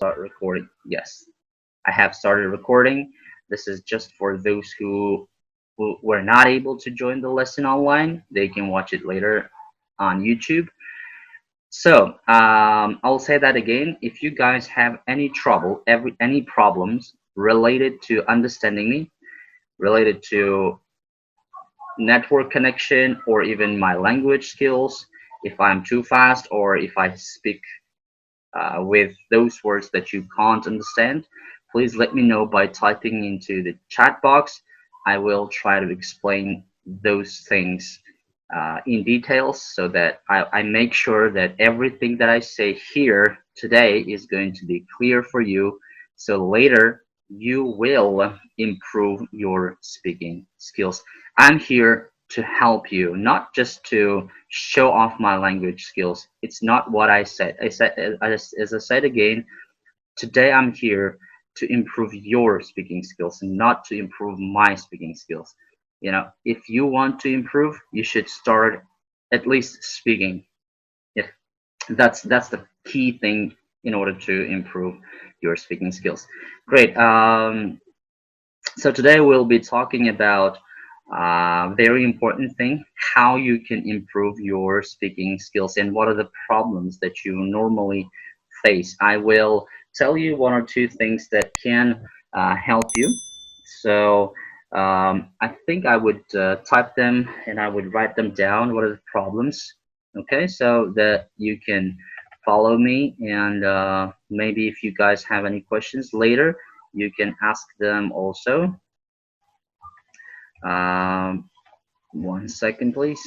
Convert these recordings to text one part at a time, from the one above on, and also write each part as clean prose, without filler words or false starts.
start recording. Yes, I have started recording. This is just for those who were not able to join the lesson online. They can watch it later on YouTube. So I'll say that again. If you guys have any trouble, any problems related to understanding me, related to network connection, or even my language skills, if I'm too fast or if I speak with those words that you can't understand, please let me know by typing into the chat box. I will try to explain those things in details so that I make sure that everything that I say here today is going to be clear for you. So later you will improve your speaking skills. I'm here to help you, not just to show off my language skills. It's not what I said. As I said again, today I'm here to improve your speaking skills and not to improve my speaking skills. You know, if you want to improve, you should start at least speaking. If that's the key thing in order to improve your speaking skills. Great. So today we'll be talking about a very important thing, how you can improve your speaking skills and what are the problems that you normally face. I will tell you one or two things that can help you. So I think I would type them and I would write them down. What are the problems? Okay, so that you can follow me, and maybe if you guys have any questions later, you can ask them also. Um, 1 second, please.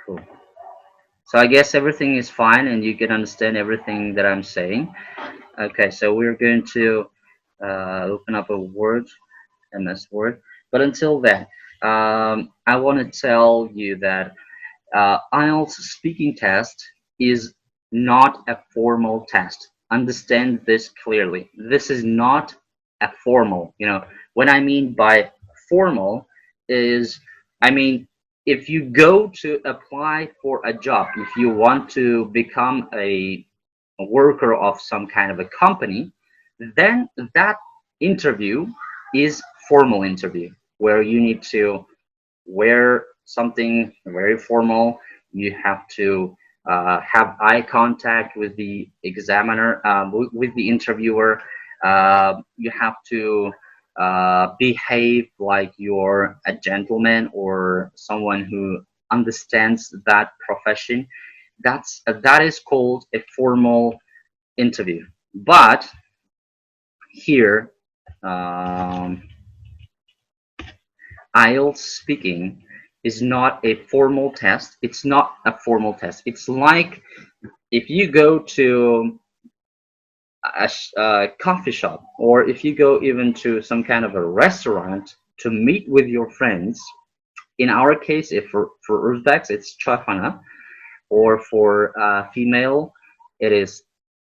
Cool. So I guess everything is fine and you can understand everything that I'm saying. Okay, so we're going to open up a Word, MS Word. But until then, I want to tell you that IELTS speaking test is not a formal test. Understand this clearly. This is not a formal. You know, what I mean by formal is, I mean, if you go to apply for a job, if you want to become a worker of some kind of a company, then that interview is formal interview where you need to wear something very formal. You have to have eye contact with the examiner, with the interviewer. You have to behave like you're a gentleman or someone who understands that profession. That is called a formal interview. But here, IELTS speaking is not a formal test. It's not a formal test. It's like if you go to a coffee shop, or if you go even to some kind of a restaurant to meet with your friends. In our case, if for Uzbeks, it's chafana, or for female, it is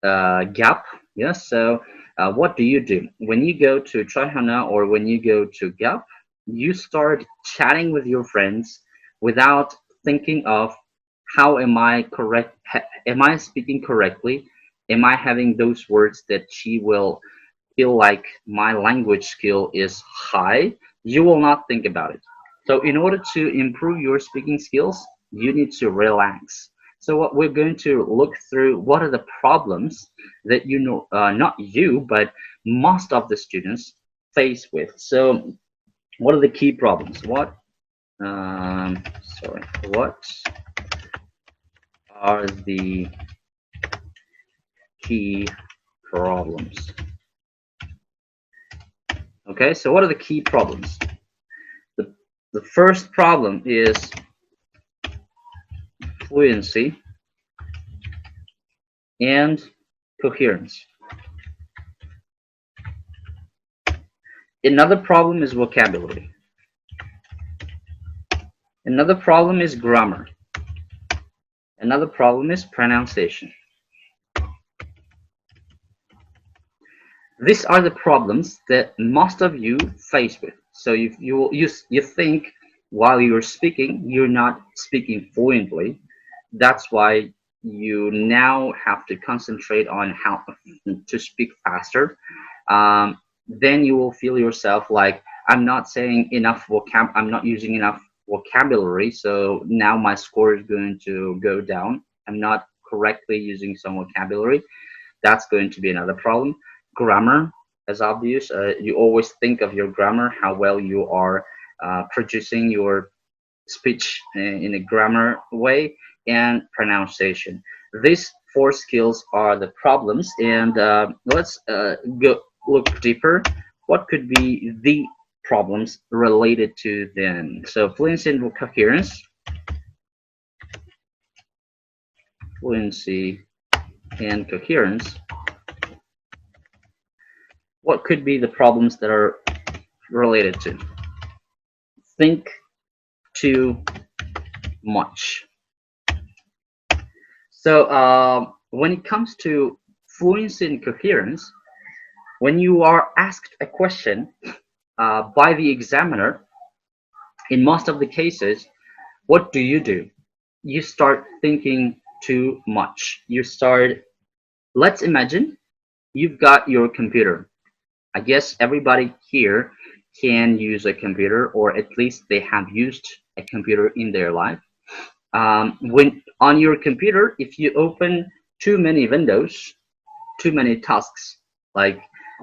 gap. Yes. So what do? When you go to chafana or when you go to gap, you start chatting with your friends without thinking of how am I correct? Am I speaking correctly? Am I having those words that she will feel like my language skill is high? You will not think about it. So in order to improve your speaking skills, you need to relax. So what we're going to look through, what are the problems that you know, not you, but most of the students face with. So what are the key problems? Sorry, what are the key problems? Okay, so what are the key problems? The first problem is fluency and coherence. Another problem is vocabulary. Another problem is grammar. Another problem is pronunciation. These are the problems that most of you face with. So you think while you're speaking, you're not speaking fluently. That's why you now have to concentrate on how to speak faster. Then you will feel yourself like I'm not saying enough I'm not using enough vocabulary, so now my score is going to go down. I'm not correctly using some vocabulary. That's going to be another problem. Grammar is obvious. You always think of your grammar, how well you are producing your speech in a grammar way, and pronunciation. These four skills are the problems, and let's go look deeper. What could be the problems related to them? So fluency and coherence, fluency and coherence. What could be the problems that are related to? Think too much. So when it comes to fluency and coherence, when you are asked a question by the examiner, in most of the cases, what do? You start thinking too much. Let's imagine you've got your computer. I guess everybody here can use a computer, or at least they have used a computer in their life. When on your computer, if you open too many windows, too many tasks, like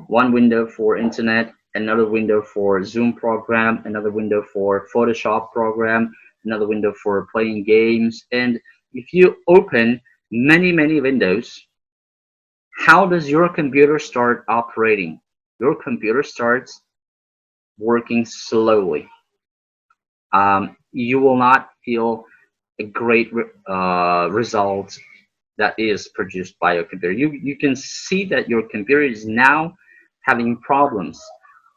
one window for internet, another window for Zoom program, another window for Photoshop program, another window for playing games. And if you open many windows, how does your computer start operating? Your computer starts working slowly. You will not feel a great result that is produced by your computer. You can see that your computer is now having problems.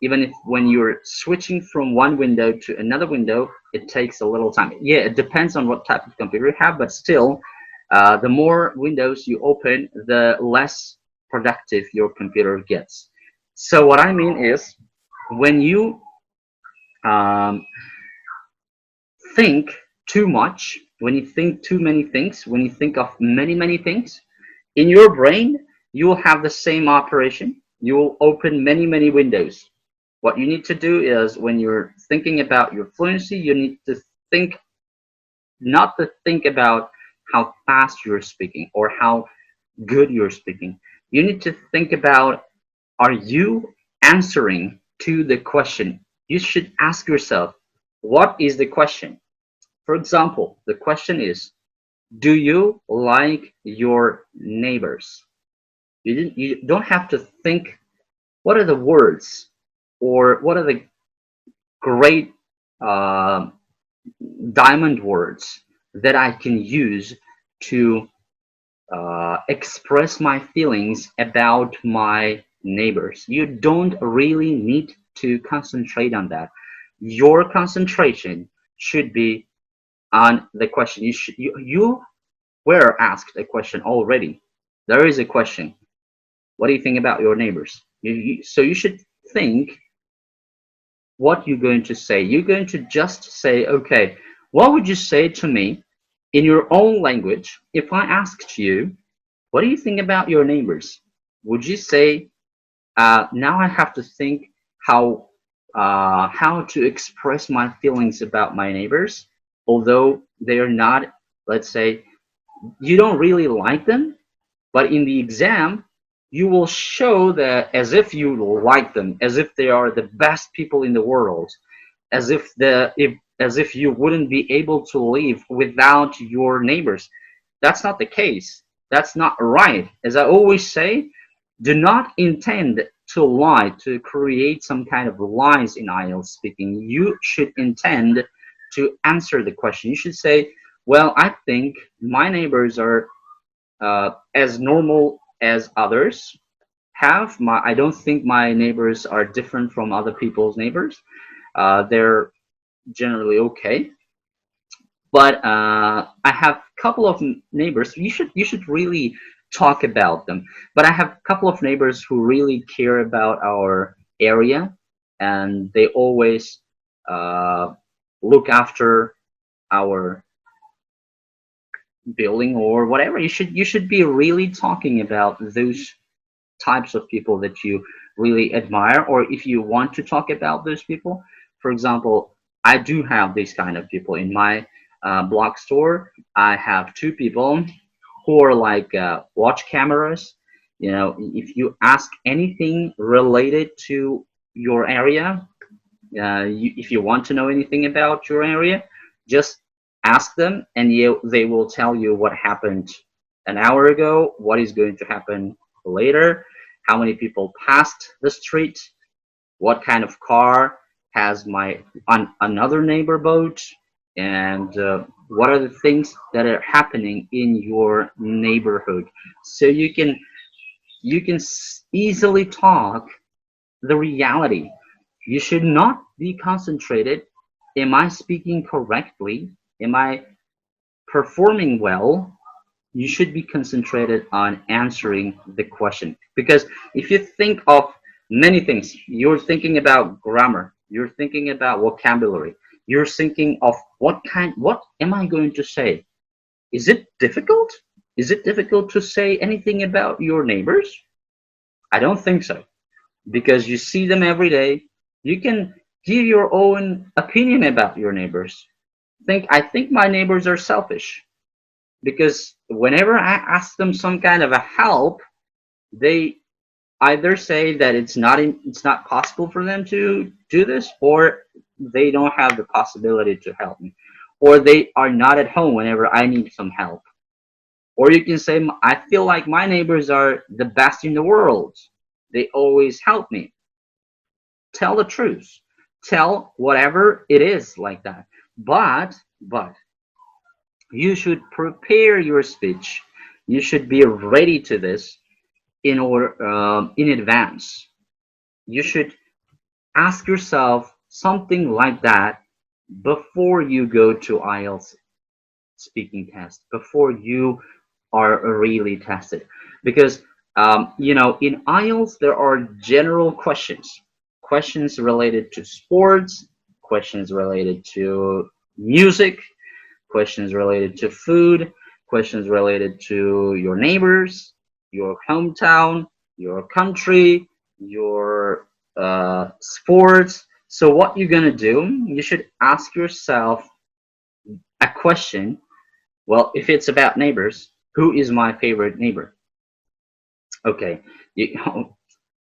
Even if when you're switching from one window to another window, it takes a little time. Yeah, it depends on what type of computer you have, but still, the more windows you open, the less productive your computer gets. So what I mean is, when you um, think too much, when you think too many things, when you think of many things, in your brain, you will have the same operation. You will open many windows. What you need to do is when you're thinking about your fluency, you need to think, not to think about how fast you're speaking or how good you're speaking. You need to think about, are you answering to the question? You should ask yourself, what is the question? For example, the question is, do you like your neighbors? You don't have to think, what are the words or what are the great uh, diamond words that I can use to express my feelings about my neighbors. You don't really need to concentrate on that. Your concentration should be on the question. You were asked a question already. There is a question. What do you think about your neighbors? So you should think what you're going to say. You're going to just say, okay, what would you say to me in your own language if I asked you, what do you think about your neighbors? Would you say, now I have to think how to express my feelings about my neighbors, although they are not, let's say, you don't really like them, but in the exam, you will show that as if you like them, as if they are the best people in the world, as if you wouldn't be able to live without your neighbors. That's not the case. That's not right. As I always say, do not intend to lie, to create some kind of lies in Ielts speaking. You should intend to answer the question. You should say, well, I think my neighbors are as normal as others have. I don't think my neighbors are different from other people's neighbors. They're generally okay. But I have a couple of neighbors. You should really talk about them. But I have a couple of neighbors who really care about our area. and they always uh, look after our building or whatever. You should be really talking about those types of people that you really admire, or if you want to talk about those people. For example, I do have these kind of people in my blog store. I have two people who are like watch cameras. You know, if you ask anything related to your area, if you want to know anything about your area, just ask them, and they will tell you what happened an hour ago, what is going to happen later, how many people passed the street, what kind of car has another neighbor boat, and what are the things that are happening in your neighborhood. So you can easily talk the reality. You should not be concentrated. Am I speaking correctly? Am I performing well? You should be concentrated on answering the question. Because if you think of many things, you're thinking about grammar, you're thinking about vocabulary, you're thinking of what am I going to say? Is it difficult? Is it difficult to say anything about your neighbors? I don't think so, because you see them every day. You can give your own opinion about your neighbors. I think my neighbors are selfish, because whenever I ask them some kind of a help, they either say that it's not possible for them to do this, or they don't have the possibility to help me, or they are not at home whenever I need some help. Or you can say, I feel like my neighbors are the best in the world. They always help me. Tell the truth. Tell whatever it is like that. But you should prepare your speech. You should be ready to this in advance. You should ask yourself something like that before you go to IELTS speaking test, before you are really tested. Because in IELTS there are general questions related to sports, questions related to music, questions related to food, questions related to your neighbors, your hometown, your country, your sports. So what you're gonna do, you should ask yourself a question. Well, if it's about neighbors, who is my favorite neighbor? Okay, you,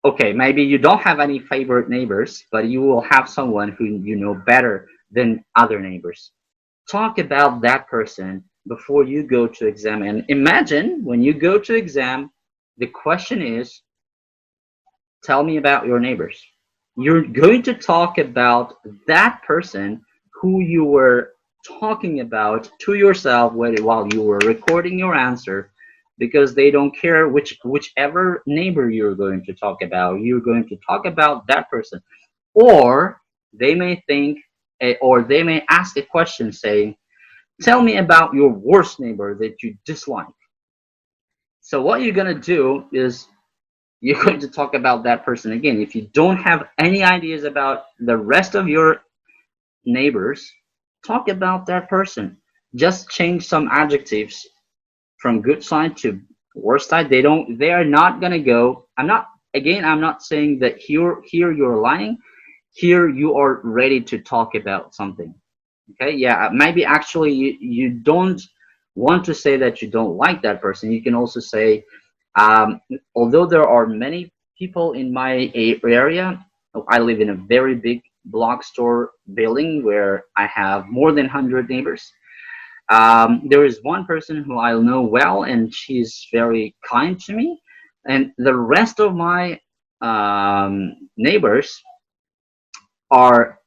okay, maybe you don't have any favorite neighbors, but you will have someone who you know better than other neighbors. Talk about that person before you go to exam. And imagine when you go to exam, the question is, tell me about your neighbors. You're going to talk about that person who you were talking about to yourself while you were recording your answer, because they don't care whichever neighbor you're going to talk about. You're going to talk about that person. Or they may think, or they may ask a question saying, tell me about your worst neighbor that you dislike. So what you're going to do is you're going to talk about that person again. If you don't have any ideas about the rest of your neighbors, talk about that person. Just change some adjectives from good side to worst side. They are not going to go. I'm not saying that here you're lying. Here you are ready to talk about something. Okay, yeah, maybe actually you don't want to say that you don't like that person. You can also say, although there are many people in my area, I live in a very big block store building where I have more than 100 neighbors. There is one person who I know well, and she's very kind to me. And the rest of my neighbors are,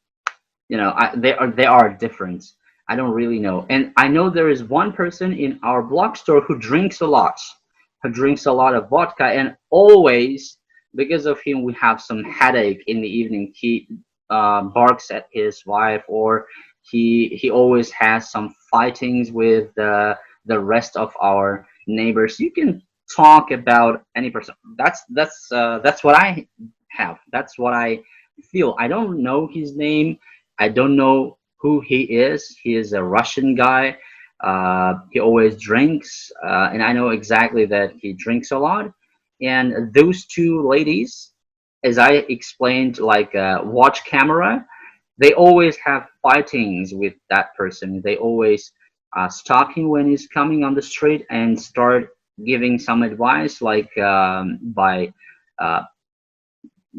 they are different. I don't really know. And I know there is one person in our block store who drinks a lot, of vodka, and always, because of him, we have some headache in the evening. He barks at his wife, or he always has some fightings with the rest of our neighbors. You can talk about any person. That's what I have. That's what I feel. I don't know his name. I don't know who he is. He is a Russian guy. He always drinks, and I know exactly that he drinks a lot. And those two ladies, as I explained, like watch camera, they always have fightings with that person. They always stalk him when he's coming on the street and start giving some advice, like by uh,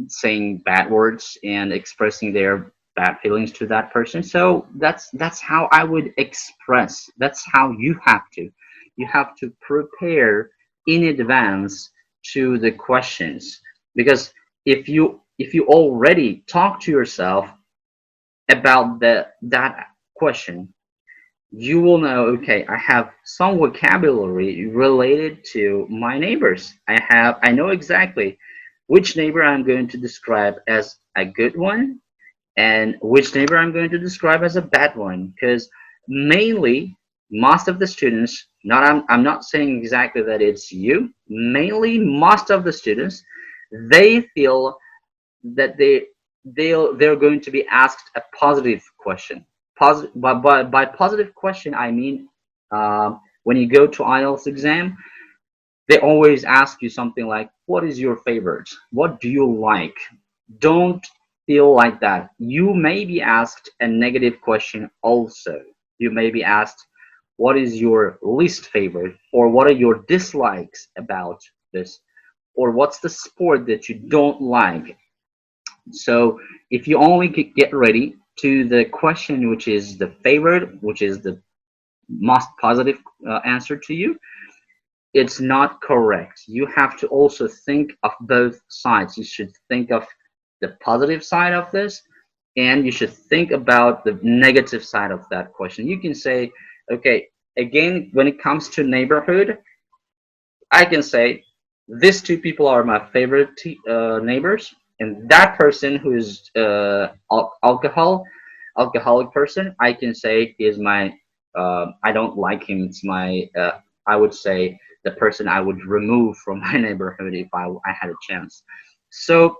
saying bad words and expressing their bad feelings to that person. So that's how I would express. That's how you have to. You have to prepare in advance to the questions, because if you already talk to yourself about that question, you will know, okay, I have some vocabulary related to my neighbors. I know exactly which neighbor I'm going to describe as a good one and which neighbor I'm going to describe as a bad one. Because mainly, most of the students, not I'm not saying exactly that it's you, mainly most of the students, they feel that they're going to be asked a positive question. By positive question, I mean when you go to IELTS exam, they always ask you something like, "What is your favorite? What do you like?" Don't feel like that. You may be asked a negative question also. You may be asked, "What is your least favorite?" or "What are your dislikes about this?" or "What's the sport that you don't like?" So if you only get ready to the question which is the favorite, which is the most positive answer to you, it's not correct. You have to also think of both sides. You should think of the positive side of this, and you should think about the negative side of that question. You can say, okay, again, when it comes to neighborhood, I can say these two people are my favorite neighbors, and that person who is alcoholic person, I can say is my. I don't like him. It's my. I would say the person I would remove from my neighborhood if I had a chance. So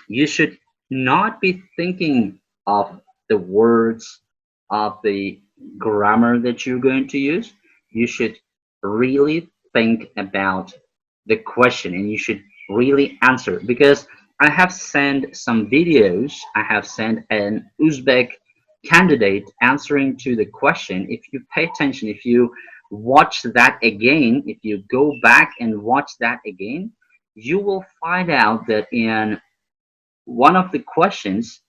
you should not be thinking of the words, of the grammar that you're going to use. You should really think about the question and you should really answer, because I have sent some videos. I have sent an Uzbek candidate answering to the question. If you pay attention, if you watch that again, if you go back and watch that again, you will find out that in one of the questions,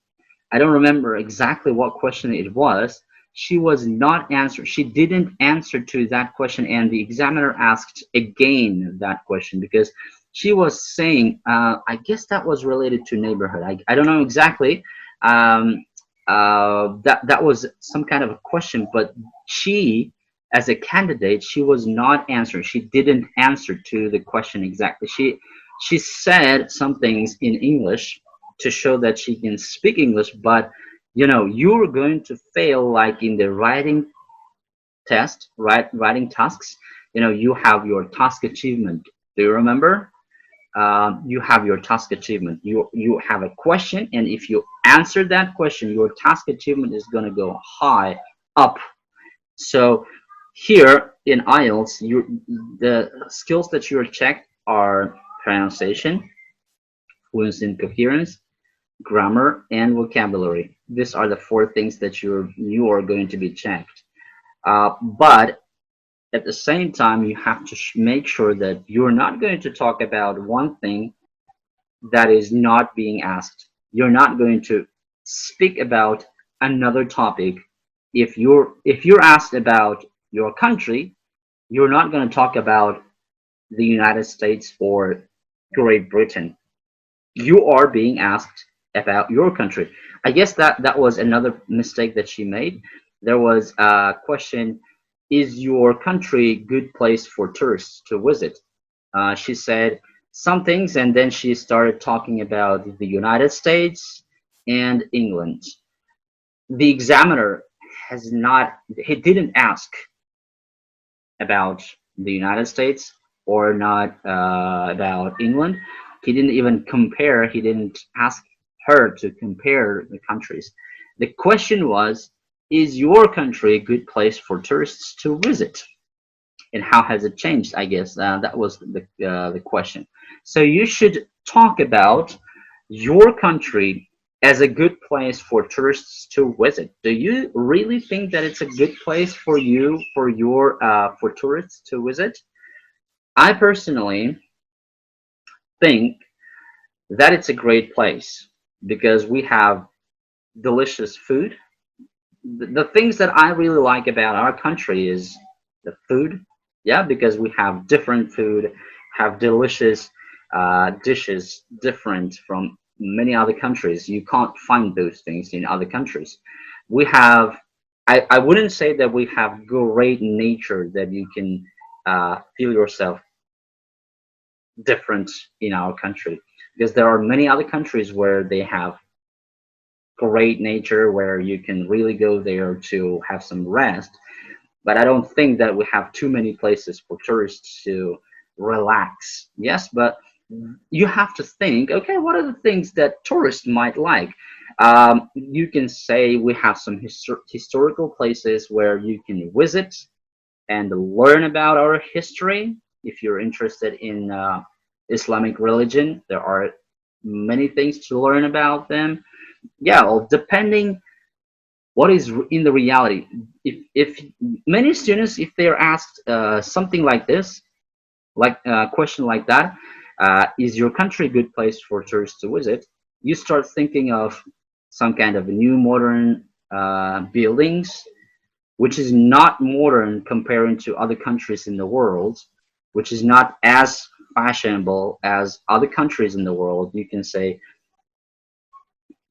I don't remember exactly what question it was. She was not answer. She didn't answer to that question, and the examiner asked again that question because she was saying, I guess that was related to neighborhood. I don't know exactly. Um, that was some kind of a question, but she, as a candidate, she was not answering. She didn't answer to the question exactly. She said some things in English to show that she can speak English, but you're going to fail like in the writing test, right? Writing tasks. You have your task achievement. Do you remember? You have your task achievement. You have a question, and if you answer that question, your task achievement is going to go high up. So here in IELTS, the skills that you're checked are pronunciation, fluency and coherence, grammar, and vocabulary. These are the four things that you are going to be checked. But at the same time, you have to make sure that you're not going to talk about one thing that is not being asked. You're not going to speak about another topic. If you're asked about your country, you're not going to talk about the United States or Great Britain. You are being asked about your country. I guess that was another mistake that she made. There was a question: is your country a good place for tourists to visit? She said some things, and then she started talking about the United States and England. The examiner has not, he didn't ask about the United States or not about England. He didn't even compare. He didn't ask her to compare the countries. The question was, is your country a good place for tourists to visit? And how has it changed? I guess that was the question. So you should talk about your country as a good place for tourists to visit. Do you really think that it's a good place for you for tourists to visit? I personally think that it's a great place because we have delicious food. The things that I really like about our country is the food. Yeah, because we have different food, have delicious dishes different from many other countries. You can't find those things in other countries. We have, I wouldn't say that we have great nature that you can feel yourself different in our country because there are many other countries where they have great nature where you can really go there to have some rest, but I don't think that we have too many places for tourists to relax. Yes, but you have to think, okay, what are the things that tourists might like? You can say we have some historical places where you can visit and learn about our history. If you're interested in Islamic religion, there are many things to learn about them. Yeah, well, depending what is in the reality. If many students, if they're asked something like this, like a question like that, is your country a good place for tourists to visit? You start thinking of some kind of new modern buildings, which is not modern comparing to other countries in the world, which is not as fashionable as other countries in the world. You can say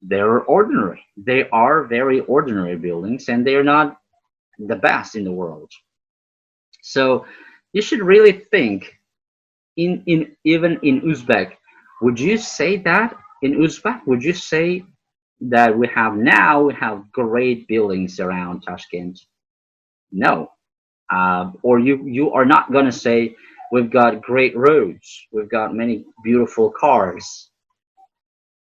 they're ordinary. They are very ordinary buildings, and they're not the best in the world. So you should really think in even in Uzbek, would you say that in Uzbek, would you say that we have great buildings around Tashkent? No. Or you are not gonna say we've got great roads, we've got many beautiful cars.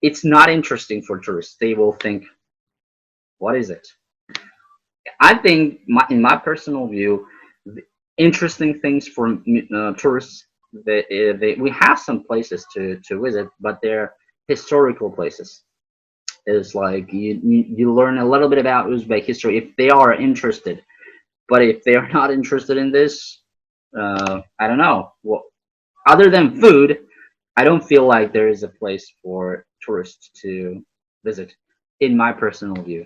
It's not interesting for tourists. They will think, what is it? I think, in my personal view, the interesting things for tourists. We have some places to visit, but they're historical places. It's like you learn a little bit about Uzbek history if they are interested. But if they are not interested in this, I don't know. Well, other than food, I don't feel like there is a place for tourists to visit, in my personal view.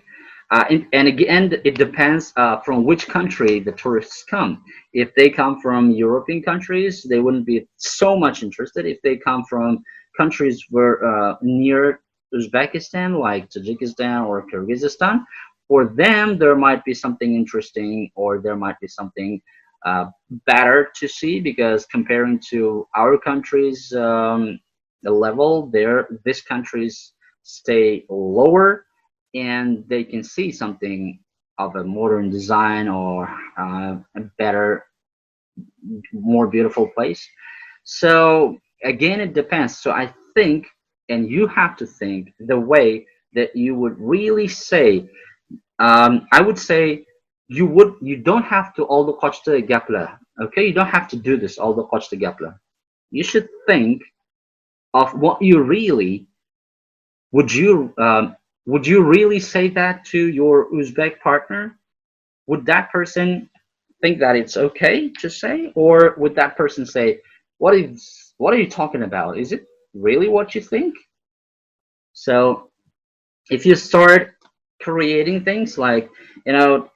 And again, it depends from which country the tourists come. If they come from European countries, they wouldn't be so much interested. If they come from countries where near Uzbekistan, like Tajikistan or Kyrgyzstan, for them there might be something interesting, or there might be something uh, better to see, because comparing to our countries, the level there, these countries stay lower, and they can see something of a modern design, or a better, more beautiful place. So again, it depends. So I think, and you have to think the way that you would really say. I would say you don't have to all the koçta gapla. Okay, you don't have to do this all the koçta gapla. You should think of what you really would you would you really say that to your Uzbek partner? Would that person think that it's okay to say, or would that person say, what are you talking about? Is it really what you think? So if you start creating things like, you know,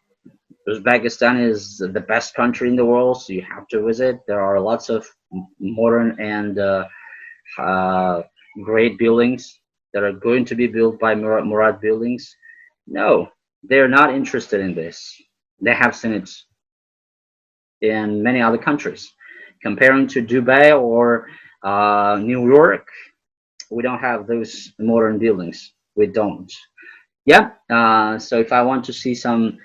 Uzbekistan is the best country in the world, so you have to visit. There are lots of modern and uh, great buildings that are going to be built by Murad Buildings. No, they're not interested in this. They have seen it in many other countries. Comparing to Dubai or New York, we don't have those modern buildings. We don't. Yeah. So if I want to see some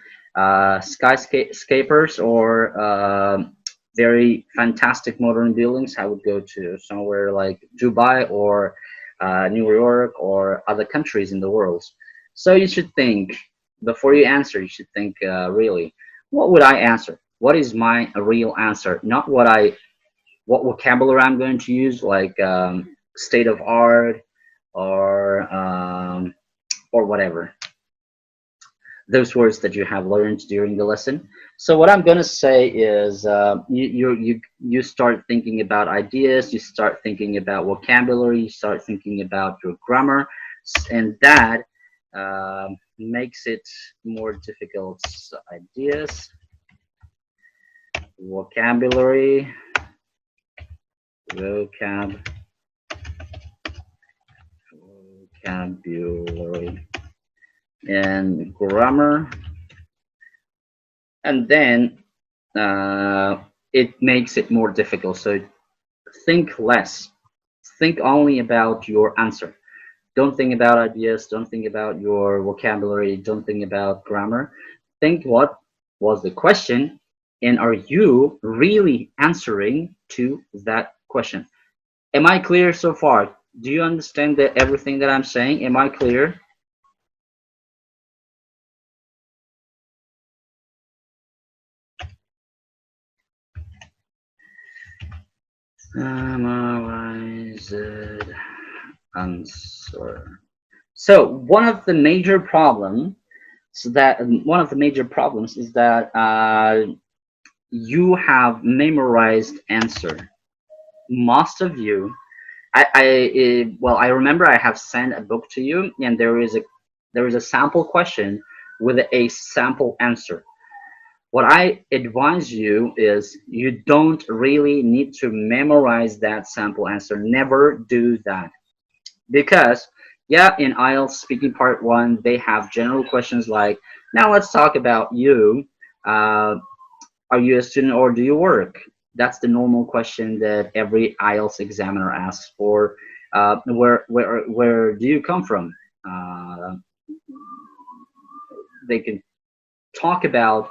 skyscrapers or very fantastic modern buildings, I would go to somewhere like Dubai or New York, or other countries in the world. So you should think before you answer. You should think really, what would I answer? What is my real answer? Not what vocabulary I'm going to use, like state of art or whatever, those words that you have learned during the lesson. So what I'm going to say is you start thinking about ideas, you start thinking about vocabulary, you start thinking about your grammar, and that makes it more difficult. So ideas, vocabulary, vocab, vocabulary, and grammar, and then it makes it more difficult. So think less. Think only about your answer. Don't think about ideas. Don't think about your vocabulary. Don't think about grammar. Think what was the question, and are you really answering to that question? Am I clear so far? Do you understand everything that I'm saying? Am I clear? Summarized answer. So one of the major problems is that you have memorized answer. Most of you, well, I remember I have sent a book to you, and there is a sample question with a sample answer. What I advise you is you don't really need to memorize that sample answer. Never do that. Because, yeah, in Ielts speaking part one, they have general questions like, now let's talk about you. Uh, are you a student or do you work? That's the normal question that every Ielts examiner asks. Or where do you come from? Uh, they can talk about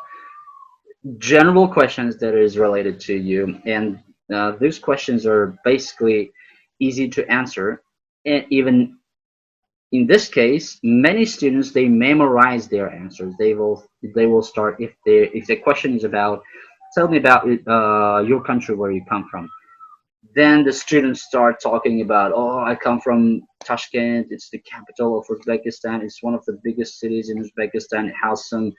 general questions that is related to you, and those questions are basically easy to answer. And even in this case, many students, they memorize their answers. They will start, if the question is about, tell me about your country, where you come from. Then the students start talking about, oh, I come from Tashkent. It's the capital of Uzbekistan. It's one of the biggest cities in Uzbekistan. It has some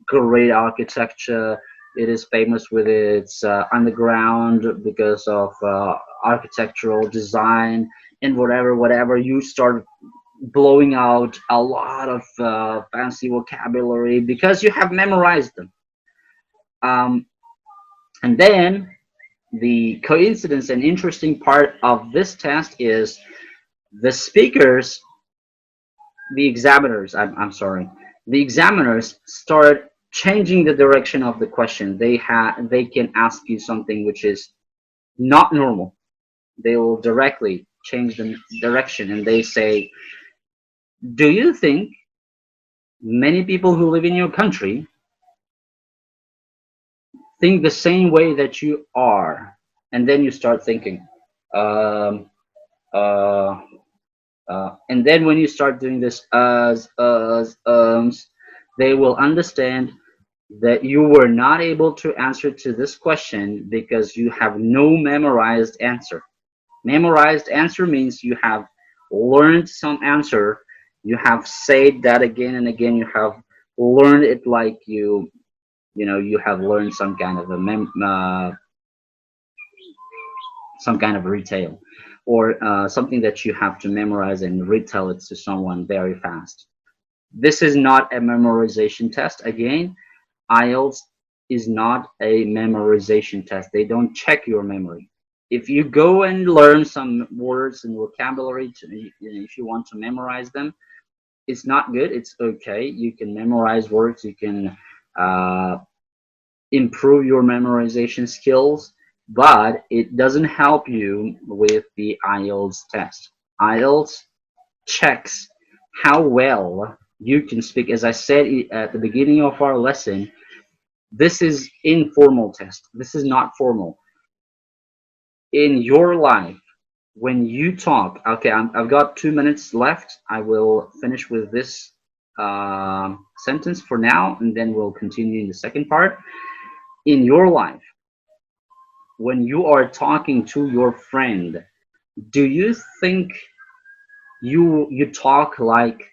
great architecture. It is famous with its underground because of architectural design, and whatever. You start blowing out a lot of fancy vocabulary because you have memorized them. Um, and then the coincidence and interesting part of this test is the speakers, the examiners, I'm sorry, the examiners start changing the direction of the question. They can ask you something which is not normal. They will directly change the direction, and they say, do you think many people who live in your country think the same way that you are? And then you start thinking, um, uh, and then when you start doing this they will understand that you were not able to answer to this question because you have no memorized answer. Memorized answer means you have learned some answer, you have said that again and again, you have learned it like you have learned some kind of retail, or something that you have to memorize and retell it to someone very fast. This is not a memorization test. Again, IELTS is not a memorization test. They don't check your memory. If you go and learn some words and vocabulary, if you want to memorize them, it's not good. It's okay. You can memorize words. You can uh, improve your memorization skills, but it doesn't help you with the IELTS test. IELTS checks how well you can speak. As I said at the beginning of our lesson, this is informal test. This is not formal. In your life, when you talk, okay, I've got 2 minutes left. I will finish with this sentence for now, and then we'll continue in the second part. In your life, when you are talking to your friend, do you think you talk like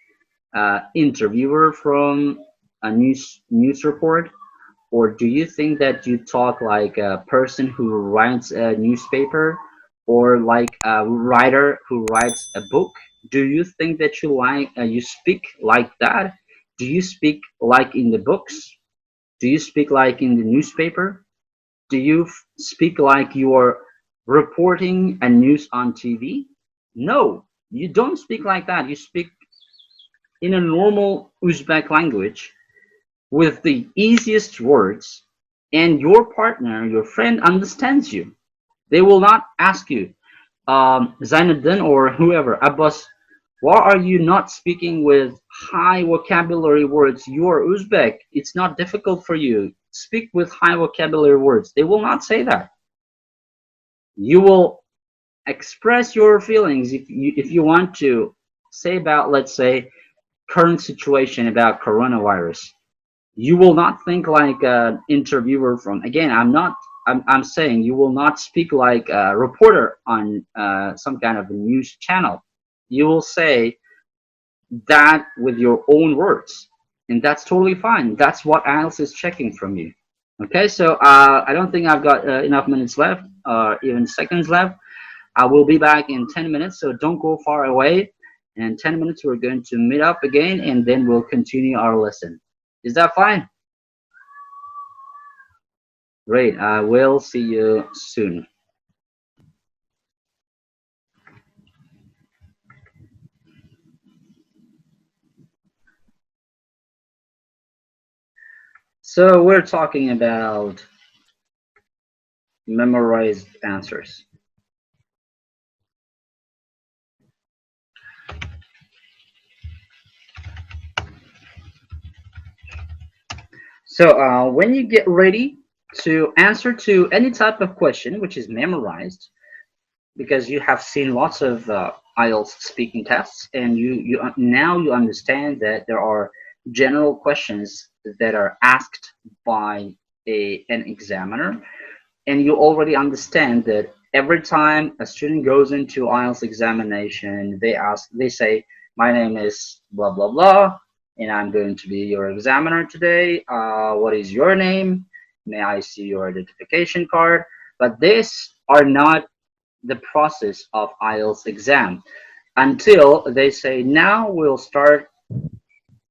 interviewer from a news report, or do you think that you talk like a person who writes a newspaper, or like a writer who writes a book? Do you think that you speak like that? Do you speak like in the books? Do you speak like in the newspaper? Do you speak like you're reporting a news on TV? No, you don't speak like that. You speak in a normal Uzbek language with the easiest words, and your partner, your friend, understands you. They will not ask you, Zainuddin or whoever, Abbas, why are you not speaking with high vocabulary words? You are Uzbek. It's not difficult for you. Speak with high vocabulary words. They will not say that. You will express your feelings if you want to say about, let's say, current situation about coronavirus. You will not think like an interviewer from, again, I'm saying you will not speak like a reporter on some kind of a news channel. You will say that with your own words, and that's totally fine. That's what IELTS is checking from you. Okay, so I don't think I've got enough minutes left, or even seconds left. I will be back in 10 minutes, so don't go far away. In 10 minutes, we're going to meet up again, and then we'll continue our lesson. Is that fine? Great. I will see you soon. So we're talking about memorized answers. So when you get ready to answer to any type of question which is memorized, because you have seen lots of IELTS speaking tests, and you now you understand that there are general questions that are asked by an examiner, and you already understand that every time a student goes into IELTS examination, they say, my name is blah blah blah, and I'm going to be your examiner today. What is your name? May I see your identification card? But these are not the process of IELTS exam until they say, now we'll start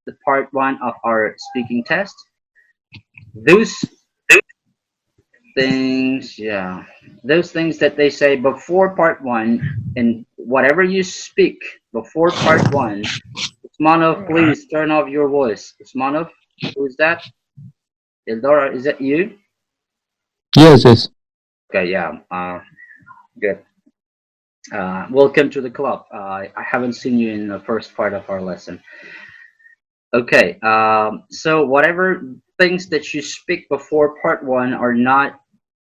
the part one of our speaking test. Those things, yeah, those things that they say before part one, and whatever you speak before part one. Usmanov, please turn off your voice. Usmanov, who is that? Eldora, is that you? Yes, yes. Okay, yeah, good. Welcome to the club. I haven't seen you in the first part of our lesson. Okay, so whatever things that you speak before part one are not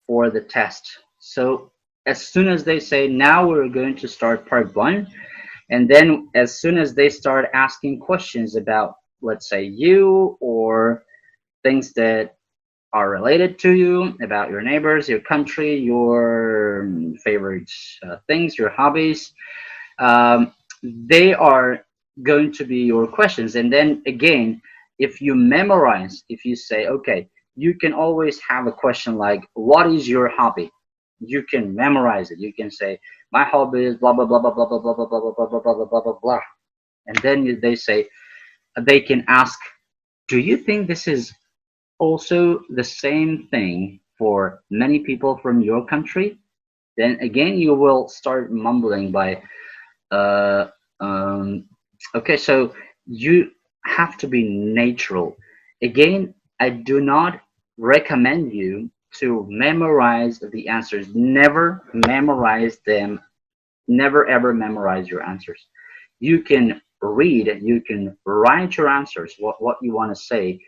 for the test. So as soon as they say, now we're going to start part one, and then as soon as they start asking questions about, let's say, you, or things that are related to you, about your neighbors, your country, your favorite things, your hobbies, um, they are going to be your questions. And then again, if you memorize, if you say, okay, you can always have a question like, what is your hobby? You can memorize it. You can say, my hobby is blah blah blah blah blah blah blah blah blah blah blah blah blah blah blah blah. And then they say, they can ask, do you think this is also the same thing for many people from your country? Then again, you will start mumbling by, uh, um, okay, so you have to be natural. Again, I do not recommend you to memorize the answers. Never memorize them. Never ever memorize your answers. You can read, you can write your answers, what you want to say,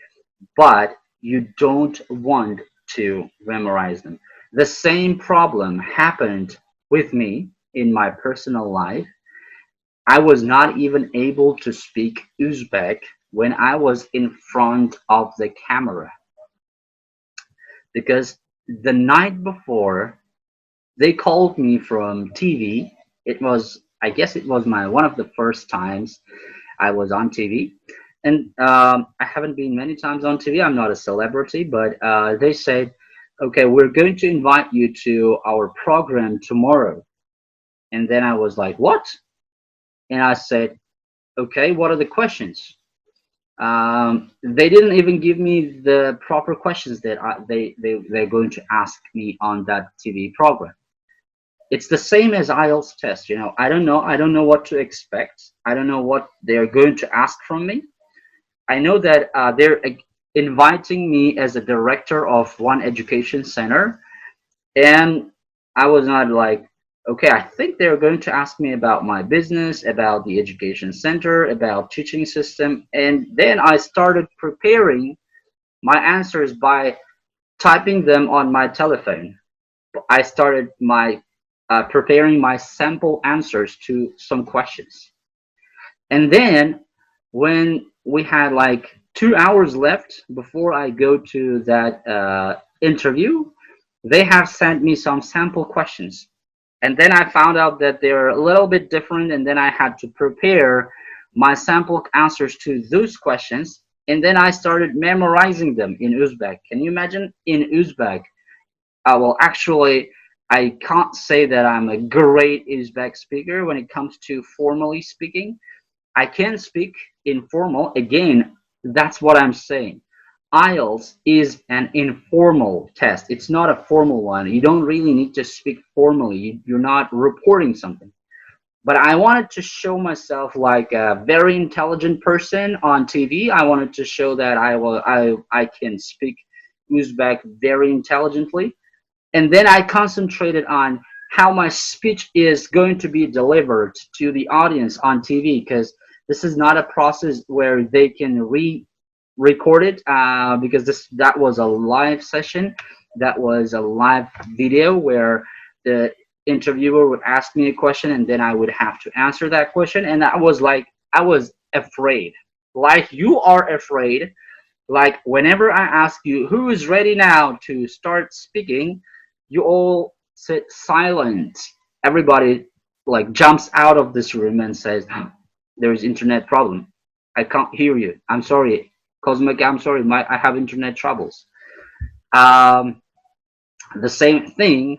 but you don't want to memorize them. The same problem happened with me. in my personal life, I was not even able to speak Uzbek when I was in front of the camera because the night before they called me from TV. It was, I guess, it was my one of the first times I was on TV, and I haven't been many times on TV. I'm not a celebrity, but they said, "Okay, we're going to invite you to our program tomorrow." And then I was like, "What?" And I said, "Okay, what are the questions?" They didn't even give me the proper questions that they're going to ask me on that TV program. It's the same as IELTS test. I don't know what to expect. I don't know what they're going to ask from me. I know that they're inviting me as a director of one education center, and I was not like, okay, I think they're going to ask me about my business, about the education center, about teaching system, and then I started preparing my answers by typing them on my telephone. I started my preparing my sample answers to some questions. And then when we had like 2 hours left before I go to that interview, they have sent me some sample questions. And then I found out that they're a little bit different. And then I had to prepare my sample answers to those questions. And then I started memorizing them in Uzbek. Can you imagine? In Uzbek, well, actually, I can't say that I'm a great Uzbek speaker when it comes to formally speaking. I can speak informal. Again, that's what I'm saying. IELTS is an informal test. It's not a formal one. You don't really need to speak formally. You're not reporting something. But I wanted to show myself like a very intelligent person on TV. I wanted to show that I can speak Uzbek very intelligently, and then I concentrated on how my speech is going to be delivered to the audience on TV, because this is not a process where they can record it, because that was a live session, that was a live video where the interviewer would ask me a question and then I would have to answer that question, and I was afraid, like you are afraid. Like whenever I ask you who is ready now to start speaking, you all sit silent. Everybody like jumps out of this room and says, "There is internet problem. I can't hear you. I'm sorry, Cosmic. I'm sorry. I have internet troubles." Um, the same thing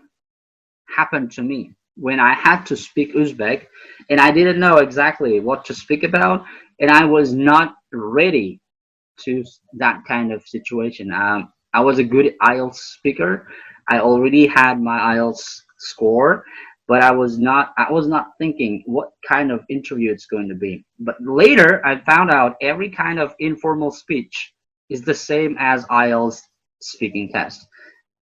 happened to me when I had to speak Uzbek, and I didn't know exactly what to speak about, and I was not ready to that kind of situation. I was a good IELTS speaker. I already had my IELTS score, but I was not thinking what kind of interview it's going to be. But later, I found out every kind of informal speech is the same as IELTS speaking test.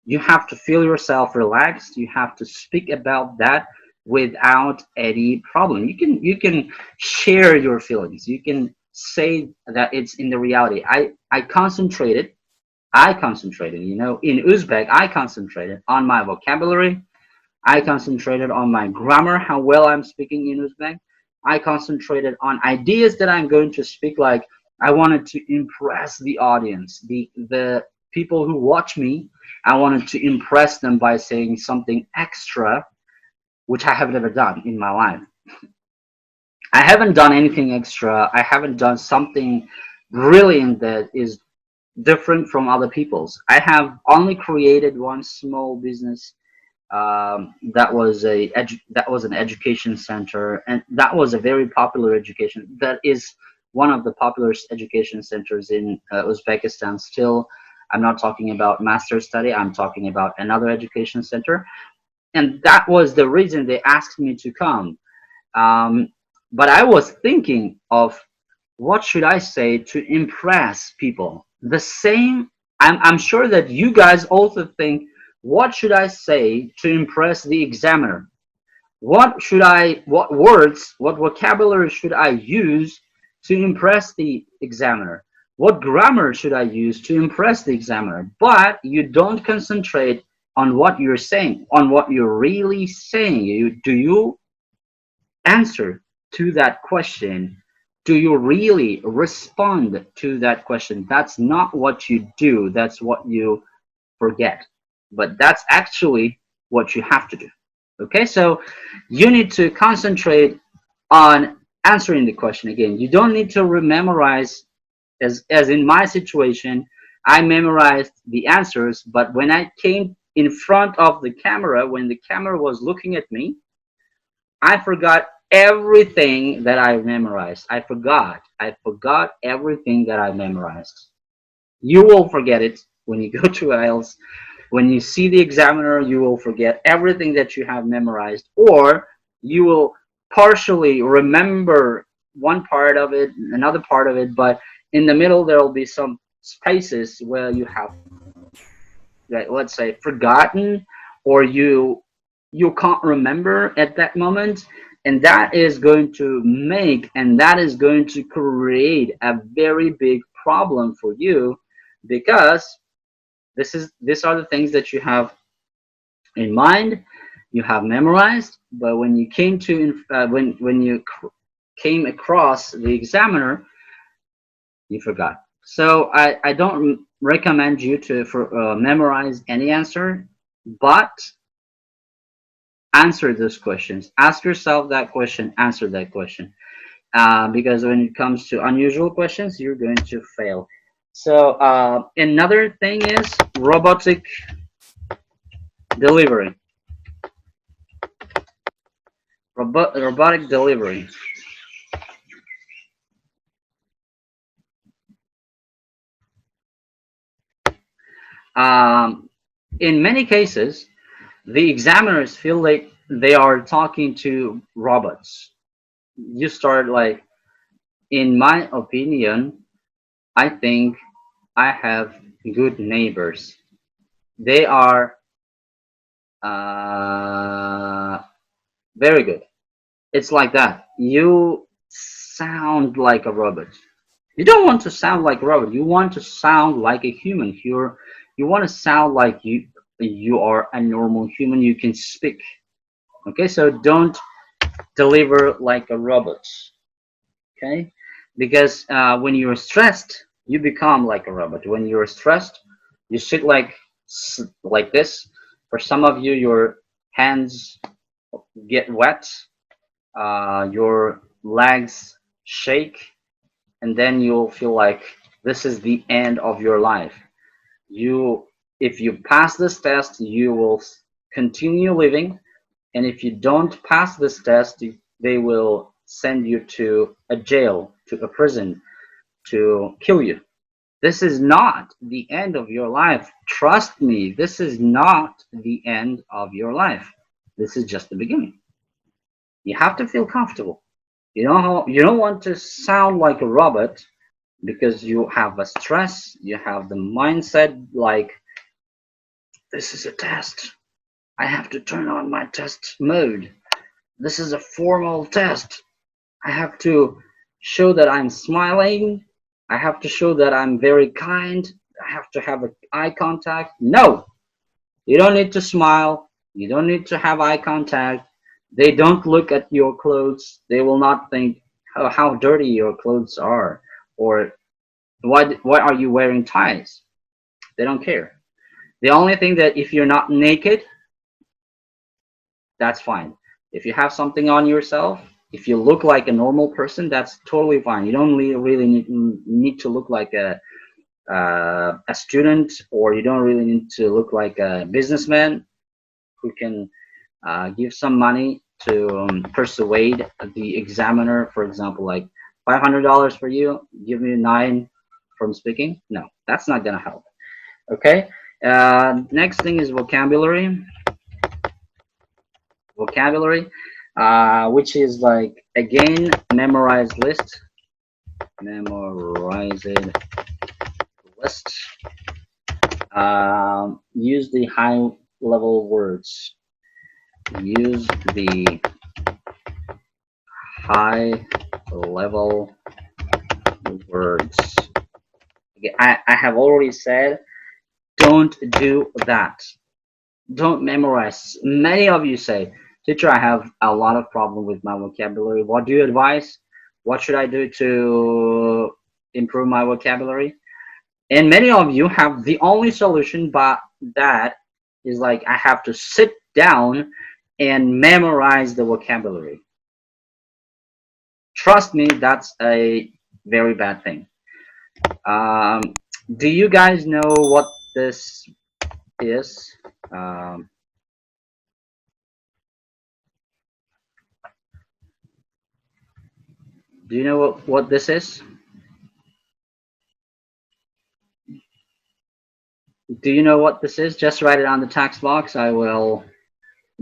You have to feel yourself relaxed. You have to speak about that without any problem. You can share your feelings. You can say that it's in the reality. I concentrated, in Uzbek. I concentrated on my vocabulary. I concentrated on my grammar, how well I'm speaking in Uzbek. I concentrated on ideas that I'm going to speak. Like I wanted to impress the audience, the people who watch me. I wanted to impress them by saying something extra, which I have never done in my life. I haven't done anything extra. I haven't done something brilliant that is different from other people's. I have only created one small business, that was an education center, and that was a very popular education. That is one of the popular education centers in Uzbekistan. Still, I'm not talking about master study. I'm talking about another education center, and that was the reason they asked me to come. Um, but I was thinking of what should I say to impress people. The same, I'm sure that you guys also think, what should I say to impress the examiner? What words, what vocabulary should I use to impress the examiner? What grammar should I use to impress the examiner? But you don't concentrate on what you're saying, on what you're really saying. Do you answer to that question? Do you really respond to that question? That's not what you do, that's what you forget. But that's actually what you have to do. Okay, so you need to concentrate on answering the question again. You don't need to memorize, as in my situation, I memorized the answers, but when I came in front of the camera, when the camera was looking at me, I forgot everything that I memorized. I forgot everything that I memorized. You will forget it when you go to Ielts. When you see the examiner, you will forget everything that you have memorized, or you will partially remember one part of it, another part of it, but in the middle there will be some spaces where you have, like, let's say, forgotten, or you can't remember at that moment, and that is going to make, and that is going to create a very big problem for you, because these are the things that you have in mind, you have memorized, but when you came to when you came across the examiner, you forgot. So I don't recommend you to memorize any answer, but answer those questions. Ask yourself that question, answer that question. Because when it comes to unusual questions, you're going to fail. So another thing is robotic delivery. Robotic delivery. Um, in many cases, the examiners feel like they are talking to robots. You start like, in my opinion, I think I have good neighbors. They are uh, very good. It's like that. You sound like a robot. You don't want to sound like a robot. You want to sound like a human. You want to sound like you are a normal human. You can speak. Okay, so don't deliver like a robot. Okay, because when you're stressed, you become like a robot. When you're stressed, you sit like this. For some of you, your hands get wet, your legs shake, and then you'll feel like this is the end of your life. You, if you pass this test, you will continue living, and if you don't pass this test, they will send you to a jail, to a prison, to kill you. This is not the end of your life. Trust me, this is not the end of your life. This is just the beginning. You have to feel comfortable. You don't want to sound like a robot, because you have a stress, you have the mindset like, this is a test. I have to turn on my test mode. This is a formal test. I have to show that I'm smiling. I have to show that I'm very kind. I have to have eye contact. No, you don't need to smile. You don't need to have eye contact. They don't look at your clothes. They will not think how dirty your clothes are, or why are you wearing ties. They don't care. The only thing, that if you're not naked, that's fine. If you have something on yourself, if you look like a normal person, that's totally fine. You don't really need to look like a student, or you don't really need to look like a businessman who can give some money to persuade the examiner. For example, like $500 for you, give me 9 from speaking. No, that's not gonna help. Okay. Next thing is vocabulary. Vocabulary, which is like, again, memorize list. Memorize list. Use the high level words. Use the high level words. Okay, I have already said, don't do that. Don't memorize. Many of you say, Teacher, I have a lot of problem with my vocabulary. What do you advise? What should I do to improve my vocabulary? And many of you have the only solution, but that is like I have to sit down and memorize the vocabulary. Trust me, that's a very bad thing. Um, do you guys know what this is? Um, do you know what this is? Do you know what this is? Just write it on the text box. I will.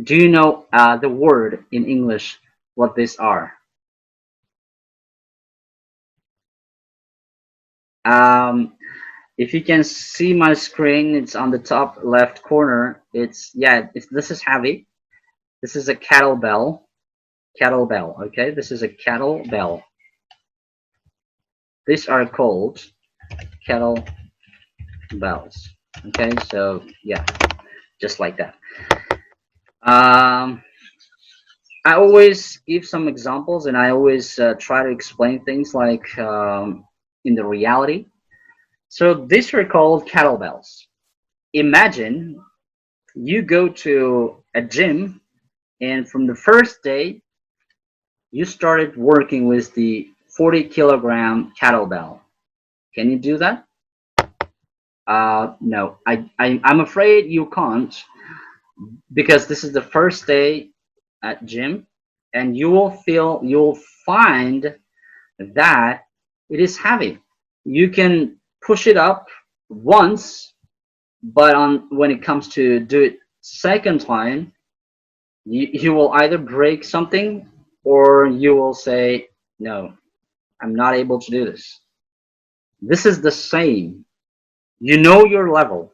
Do you know the word in English what these are? Um, if you can see my screen, it's on the top left corner. It's yeah. This is heavy. This is a kettlebell. Kettlebell. Okay, this is a kettlebell. These are called kettlebells. Okay, so yeah, just like that. Um, I always give some examples, and I always try to explain things like in the reality. So these are called kettlebells. Imagine you go to a gym, and from the first day, you started working with the 40-kilogram kettlebell. Can you do that? No, I'm afraid you can't because this is the first day at gym, and you'll find that it is heavy. You can push it up once, but on when it comes to do it second time, you will either break something or you will say, no, I'm not able to do this. This is the same. You know your level.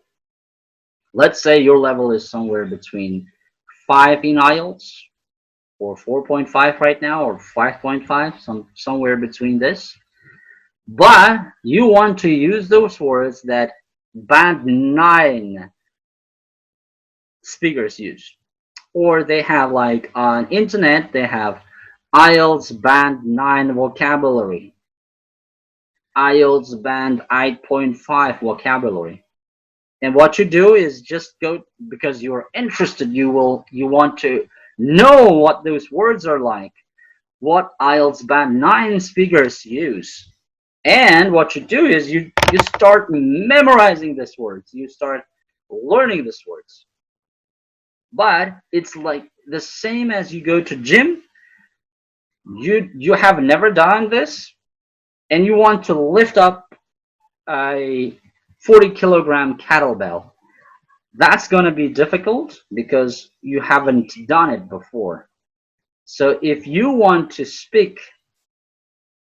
Let's say your level is somewhere between 5 in Ielts or 4.5 right now or 5.5, somewhere between this. But you want to use those words that band 9 speakers use. Or they have like on internet, they have IELTS band 9 vocabulary, IELTS band 8.5 vocabulary. And what you do is just go because you're interested, you want to know what those words are like, what IELTS band 9 speakers use. And what you do is you start memorizing these words. You start learning these words. But it's like the same as you go to gym. You have never done this, and you want to lift up a 40-kilogram kettlebell. That's going to be difficult because you haven't done it before. So if you want to speak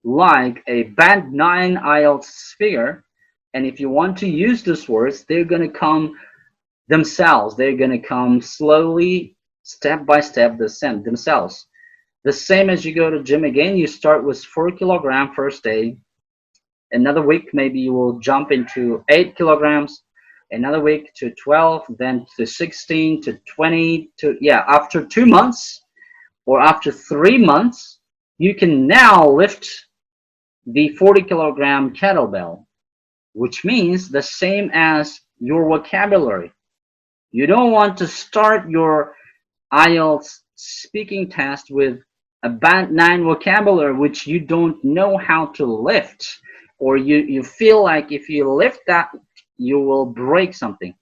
like a band 9 IELTS speaker, and if you want to use these words, they're going to come themselves. They're going to come slowly, step by step, themselves. The same as you go to gym again, you start with 4 kilogram first day. Another week, maybe you will jump into 8 kilograms. Another week to 12, then to 16, to 20, to, yeah, after 2 months or after 3 months, you can now lift the 40-kilogram kettlebell, which means the same as your vocabulary. You don't want to start your IELTS speaking test with a band 9 vocabulary which you don't know how to lift, or you feel like if you lift that you will break something.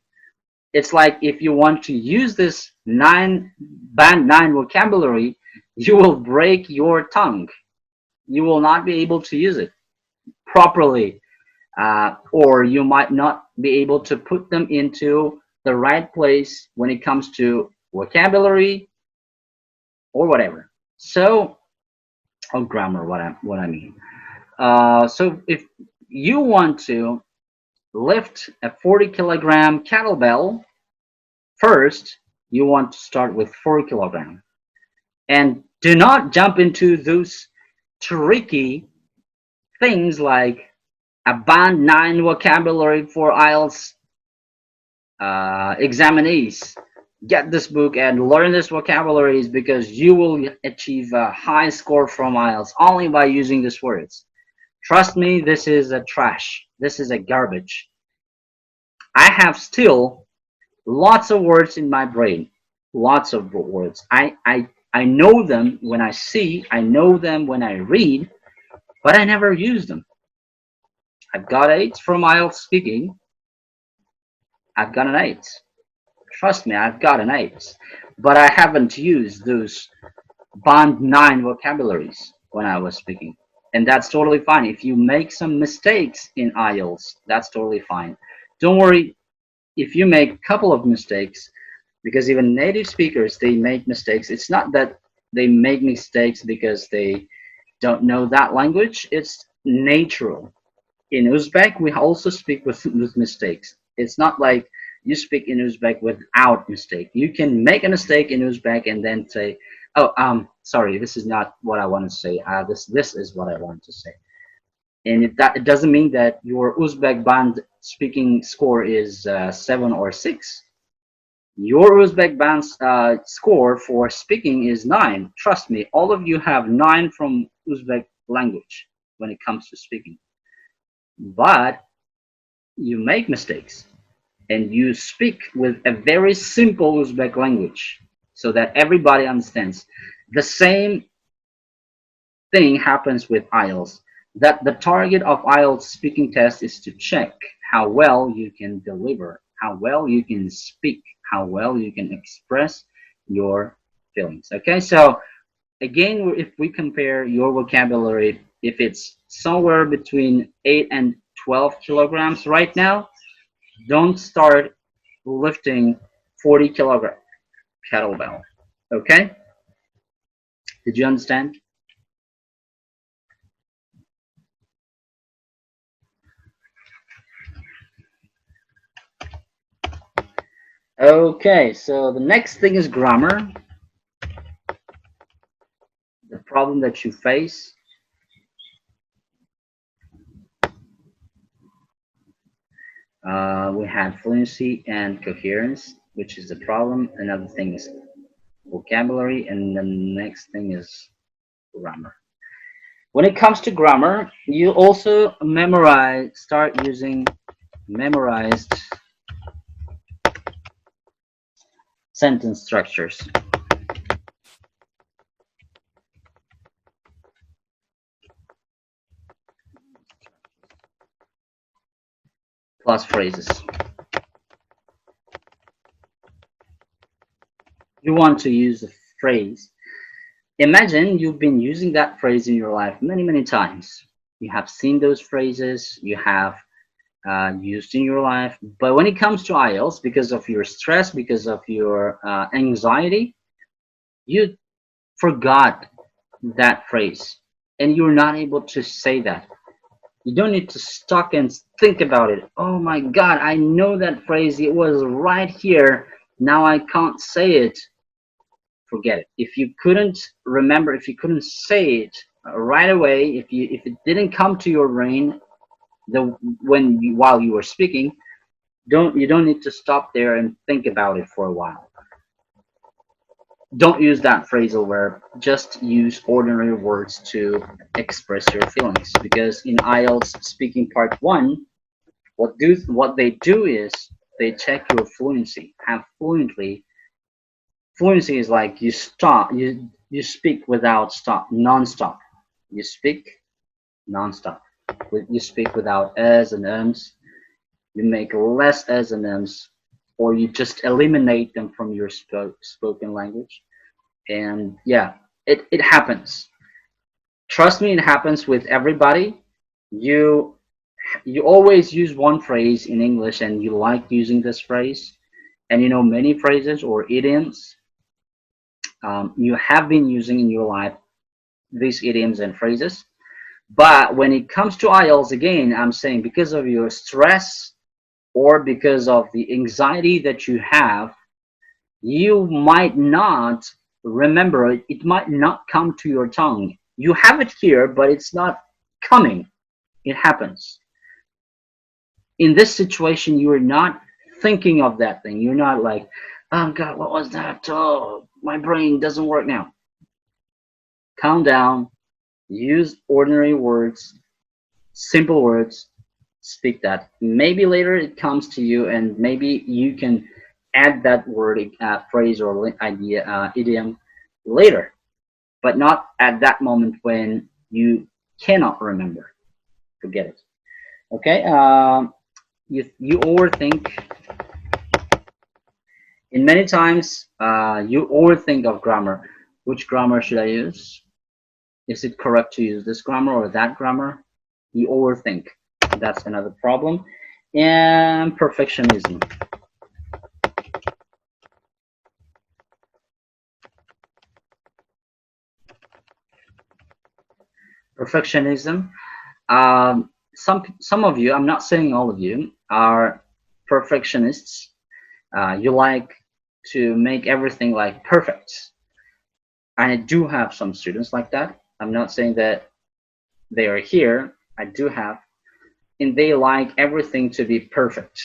It's like if you want to use this band 9 vocabulary, you will break your tongue. You will not be able to use it properly, or you might not be able to put them into the right place when it comes to vocabulary or whatever. So, or grammar, what I mean. So if you want to lift a 40-kilogram kettlebell, first you want to start with 4 kilogram, and do not jump into those tricky things like a band 9 vocabulary for IELTS examinees. Get this book and learn these vocabularies because you will achieve a high score from IELTS only by using these words. Trust me, this is a trash. This is a garbage. I have still lots of words in my brain. Lots of words. I know them when I see, I know them when I read, but I never use them. I've got eight from IELTS speaking. I've got an eight. Trust me, I've got an eight. But I haven't used those band 9 vocabularies when I was speaking. And that's totally fine. If you make some mistakes in IELTS, that's totally fine. Don't worry if you make a couple of mistakes, because even native speakers, they make mistakes. It's not that they make mistakes because they don't know that language. It's natural. In Uzbek, we also speak with mistakes. It's not like you speak in Uzbek without mistake. You can make a mistake in Uzbek and then say, "Oh, sorry, this is not what I want to say. This is what I want to say." And it doesn't mean that your Uzbek band speaking score is 7 or 6. Your Uzbek band's score for speaking is 9. Trust me, all of you have 9 from Uzbek language when it comes to speaking. But you make mistakes and you speak with a very simple Uzbek language so that everybody understands. The same thing happens with IELTS. That the target of IELTS speaking test is to check how well you can deliver, how well you can speak, how well you can express your feelings. Okay, so again, if we compare your vocabulary, if it's somewhere between 8 and 12 kilograms right now, don't start lifting 40 kilogram kettlebell. Okay? Did you understand? Okay, so the next thing is grammar, the problem that you face. We had fluency and coherence, which is the problem. Another thing is vocabulary, and the next thing is grammar. When it comes to grammar, you also start using memorized sentence structures plus phrases. You want to use a phrase. Imagine you've been using that phrase in your life many, many times. You have seen those phrases, you have used in your life. But when it comes to IELTS, because of your stress, because of your anxiety, you forgot that phrase and you're not able to say that. You don't need to stop and think about it. Oh my God, I know that phrase. It was right here. Now I can't say it. Forget it. If you couldn't remember, if you couldn't say it right away, if it didn't come to your brain while you were speaking, you don't need to stop there and think about it for a while. Don't use that phrasal verb. Just use ordinary words to express your feelings. Because in IELTS speaking part one, what they do is they check your fluency. How fluency is like you speak without stop, non-stop. You speak non-stop. You speak without s and ms. You make less s and ms, or you just eliminate them from your spoken language. And yeah, it happens. Trust me, it happens with everybody. You you always use one phrase in English and you like using this phrase, and you know many phrases or idioms you have been using in your life, these idioms and phrases. But when it comes to IELTS, again, I'm saying because of your stress or because of the anxiety that you have, you might not remember it. It might not come to your tongue. You have it here, but it's not coming. It happens. In this situation, you are not thinking of that thing. You're not like, Oh God, what was that? Oh, my brain doesn't work now. Calm down. Use ordinary words, simple words. Speak that. Maybe later it comes to you, and maybe you can add that word, phrase, or idea, idiom later, but not at that moment when you cannot remember. Forget it. Okay. You overthink. In many times, you overthink of grammar. Which grammar should I use? Is it correct to use this grammar or that grammar? You overthink. That's another problem. And perfectionism. Perfectionism. Some of you, I'm not saying all of you, are perfectionists. You like to make everything like perfect. I do have some students like that. I'm not saying that they are here. I do have, and they like everything to be perfect.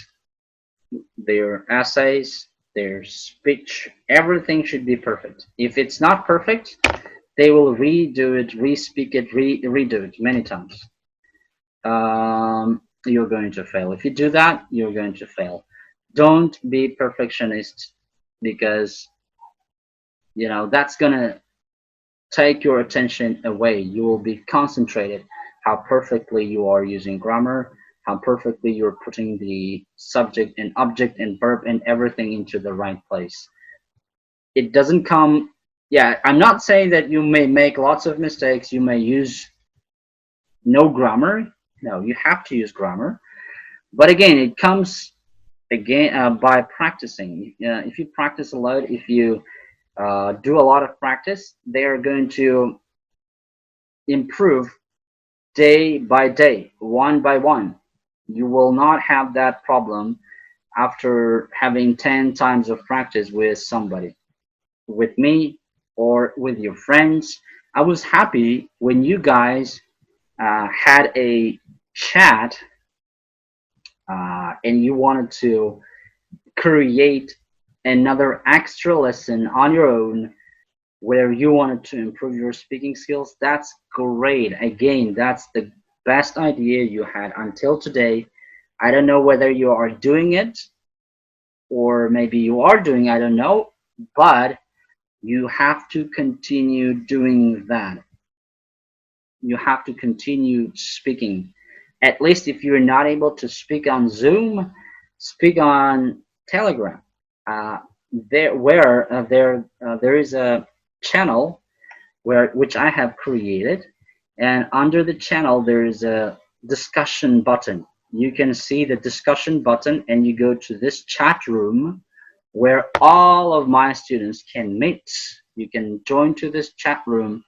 Their essays, their speech, everything should be perfect. If it's not perfect, they will redo it, re-speak it, redo it many times. You're going to fail. If you do that, you're going to fail. Don't be perfectionist because that's gonna take your attention away. You will be concentrated how perfectly you are using grammar, how perfectly you're putting the subject and object and verb and everything into the right place. It doesn't come, yeah, I'm not saying that you may make lots of mistakes, you may use no grammar. No, you have to use grammar. But again, it comes again by practicing. If you practice a lot, if you do a lot of practice, they are going to improve day by day, one by one. You will not have that problem after having 10 times of practice with somebody, with me, or with your friends. I was happy when you guys had a chat and you wanted to create another extra lesson on your own where you wanted to improve your speaking skills. That's great. Again, that's the best idea you had until today. I don't know whether you are doing it or maybe you are doing, I don't know, but you have to continue doing that. You have to continue speaking. At least if you're not able to speak on Zoom, speak on Telegram. Uh, there is a channel which I have created, and under the channel there is a discussion button. You can see the discussion button, and you go to this chat room where all of my students can meet. You can join to this chat room.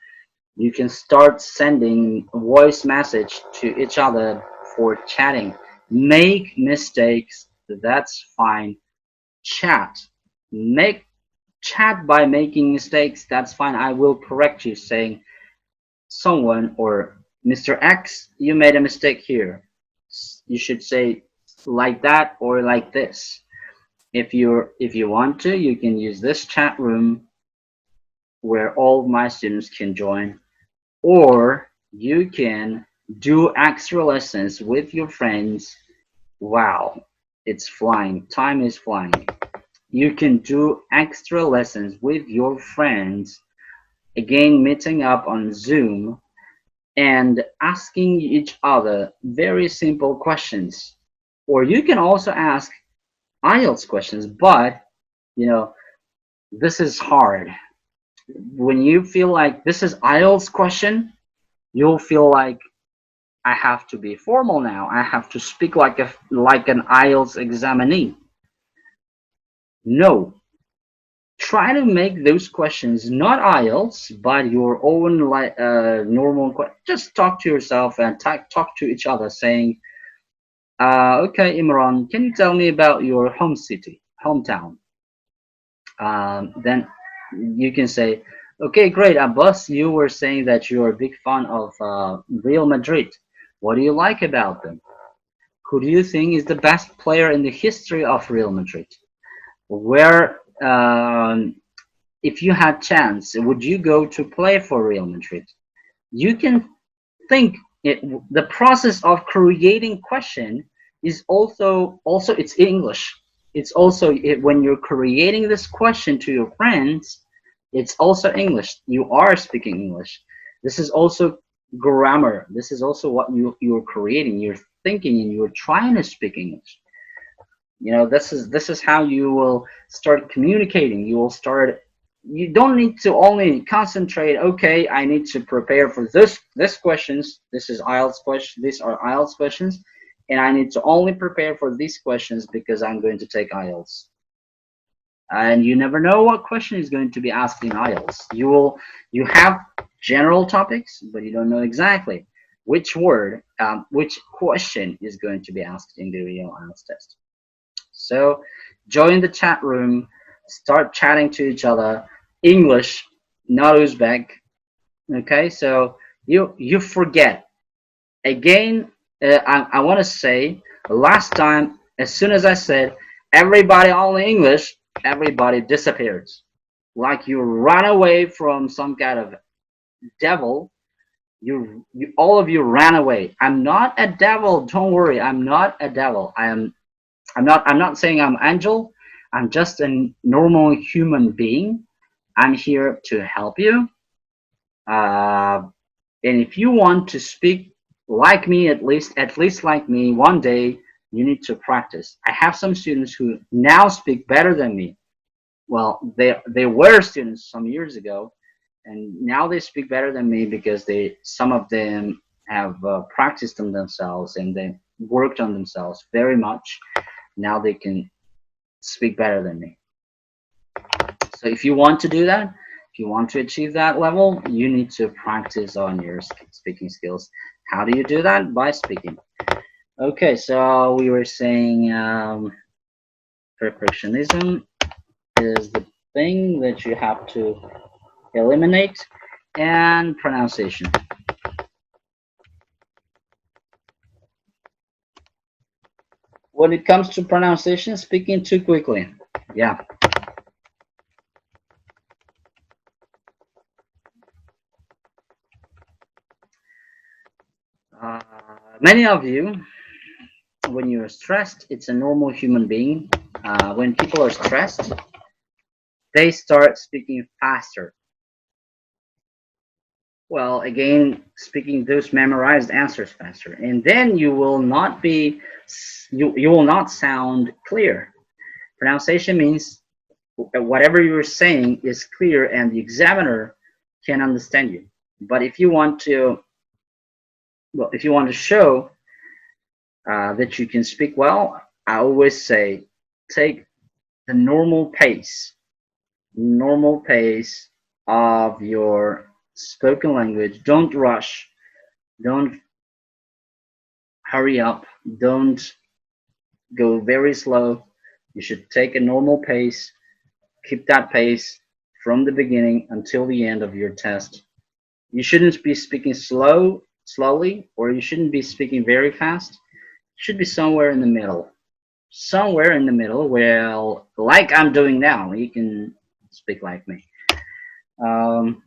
You can start sending voice message to each other for chatting. Make mistakes, that's fine. Chat. Make chat by making mistakes, that's fine. I will correct you saying someone or Mr. X, you made a mistake here. You should say like that or like this. If you want to, you can use this chat room where all my students can join, or you can do extra lessons with your friends. Wow, it's flying. Time is flying. You can do extra lessons with your friends, again, meeting up on Zoom and asking each other very simple questions. Or you can also ask Ielts questions, but you know, this is hard. When you feel like this is Ielts question, you'll feel like I have to be formal now. I have to speak like an Ielts examinee. No, try to make those questions not Ielts, but your own like normal. Just talk to yourself and talk to each other, saying, "Okay, Imran, can you tell me about your home city, hometown?" Then you can say, "Okay, great, Abbas. You were saying that you are a big fan of Real Madrid. What do you like about them? Who do you think is the best player in the history of Real Madrid? Where Um, if you had chance, would you go to play for Real Madrid? You can think it, the process of creating question is also it's English. It's also when you're creating this question to your friends, it's also English. You are speaking English. This is also grammar. This is also what you're creating. You're thinking and you're trying to speak English. This is how you will start communicating. You will start. You don't need to only concentrate. Okay, I need to prepare for this questions. This is IELTS question. These are IELTS questions, and I need to only prepare for these questions because I'm going to take IELTS. And you never know what question is going to be asked in IELTS. You have general topics, but you don't know exactly which word, which question is going to be asked in the real IELTS test. So join the chat room, start chatting to each other. English, not Uzbek. Okay, so you forget again. I want to say last time, as soon as I said everybody only English, everybody disappeared. Like you run away from some kind of devil. You all of you ran away. I'm not a devil. Don't worry. I'm not a devil. I'm not saying I'm angel. I'm just a normal human being. I'm here to help you. Uh, and if you want to speak like me, at least like me, one day you need to practice. I have some students who now speak better than me. Well, they were students some years ago, and now they speak better than me because some of them have practiced on themselves and they worked on themselves very much. Now they can speak better than me. So if you want to do that, if you want to achieve that level, you need to practice on your speaking skills. How do you do that? By speaking. Okay, so we were saying perfectionism is the thing that you have to eliminate, and pronunciation. When it comes to pronunciation, speaking too quickly. Yeah. Uh, Many of you, when you're stressed, it's a normal human being. When people are stressed, they start speaking faster. Well, again, speaking those memorized answers faster, and then you will not sound clear. Pronunciation means whatever you're saying is clear, and the examiner can understand you. But if you want to show that you can speak well, I always say take the normal pace of your spoken language. Don't rush. Don't hurry up. Don't go very slow. You should take a normal pace. Keep that pace from the beginning until the end of your test. You shouldn't be speaking slowly, or you shouldn't be speaking very fast. You should be somewhere in the middle. Somewhere in the middle, well, like I'm doing now. You can speak like me. Um,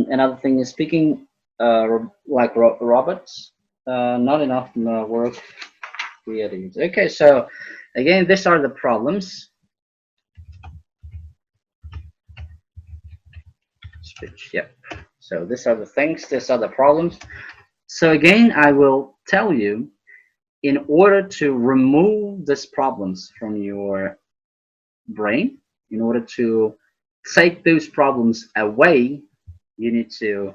Another thing is speaking like robots. Not enough work creative. Okay, so again, these are the problems. Speech. Yep. So these are the things. These are the problems. So again, I will tell you, in order to remove these problems from your brain, in order to take those problems away, you need to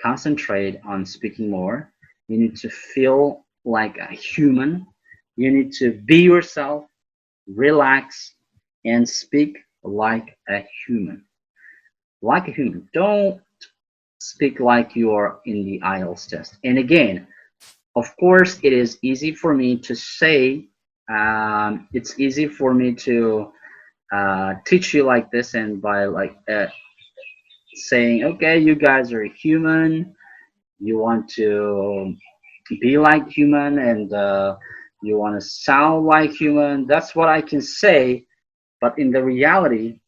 concentrate on speaking more. You need to feel like a human. You need to be yourself, relax, and speak like a human. Like a human. Don't speak like you are in the IELTS test. And again, of course, it is easy for me to say, it's easy for me to teach you like this, and by like saying, okay, you guys are human, you want to be like human, and you want to sound like human. That's what I can say. But in the reality,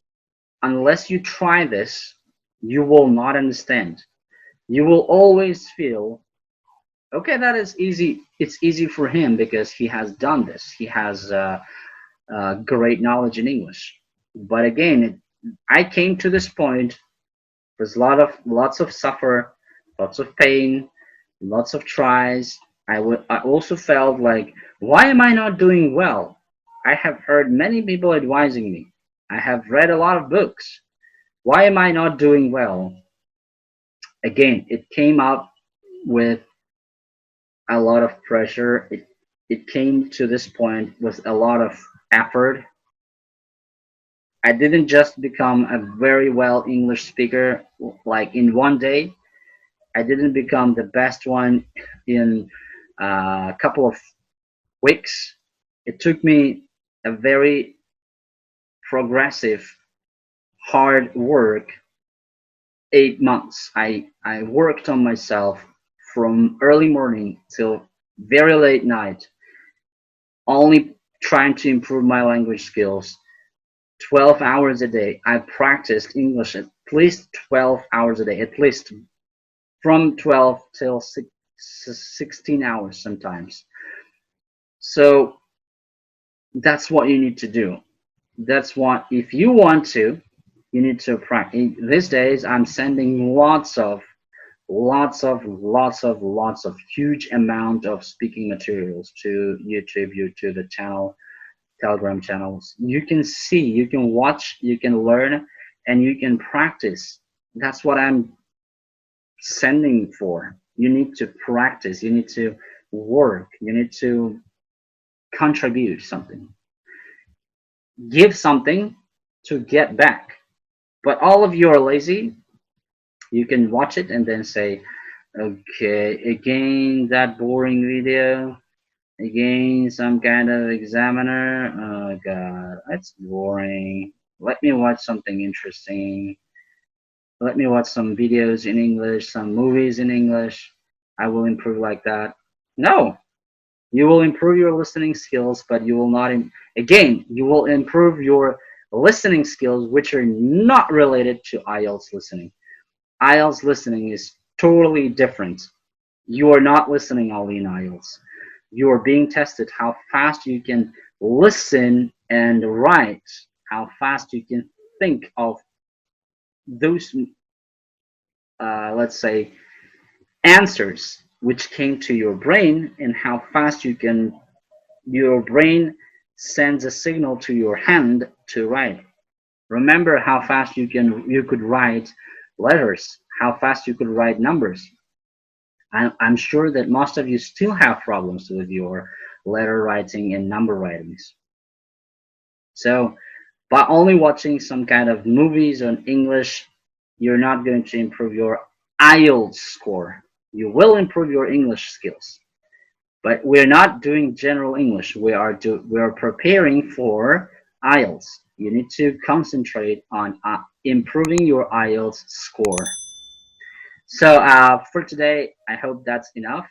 unless you try this, you will not understand. You will always feel, okay, that is easy. It's easy for him because he has done this. He has great knowledge in English. But again, I came to this point. There's lots of suffer, lots of pain, lots of tries. I also felt like, why am I not doing well? I have heard many people advising me. I have read a lot of books. Why am I not doing well? Again, it came up with a lot of pressure. It came to this point with a lot of effort. I didn't just become a very well English speaker like in one day. I didn't become the best one in a couple of weeks. It took me a very progressive, hard work, 8 months. I worked on myself from early morning till very late night, only trying to improve my language skills. 12 hours a day. I practiced English at least 12 hours a day, at least from 12 till 16 hours sometimes. So that's what you need to do. That's what, if you want to, you need to practice. These days, I'm sending lots of huge amount of speaking materials to YouTube, to the channel, Telegram channels. You can see, you can watch, you can learn, and you can practice. That's what I'm sending for. You need to practice, you need to work, you need to contribute something, give something to get back. But all of you are lazy. You can watch it and then say, okay, again that boring video, again some kind of examiner. Oh god, that's boring. Let me watch something interesting. Let me watch some videos in English, some movies in English. I will improve like that. No, you will improve your listening skills, but you will not. Again, you will improve your listening skills, which are not related to IELTS listening. IELTS listening is totally different. You are not listening only in IELTS. You are being tested how fast you can listen and write, how fast you can think of those, let's say, answers which came to your brain, and how fast your brain sends a signal to your hand to write. Remember how fast you could write letters, how fast you could write numbers. I'm sure that most of you still have problems with your letter writing and number writings. So by only watching some kind of movies on English, you're not going to improve your IELTS score. You will improve your English skills. But we're not doing general English. We are preparing for IELTS. You need to concentrate on improving your IELTS score. So for today, I hope that's enough.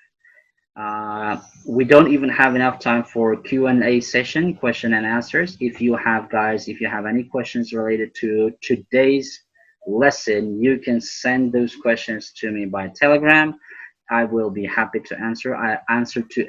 We don't even have enough time for Q&A session, question and answers. If you have, guys, if you have any questions related to today's lesson, you can send those questions to me by Telegram. I will be happy to answer. I answer to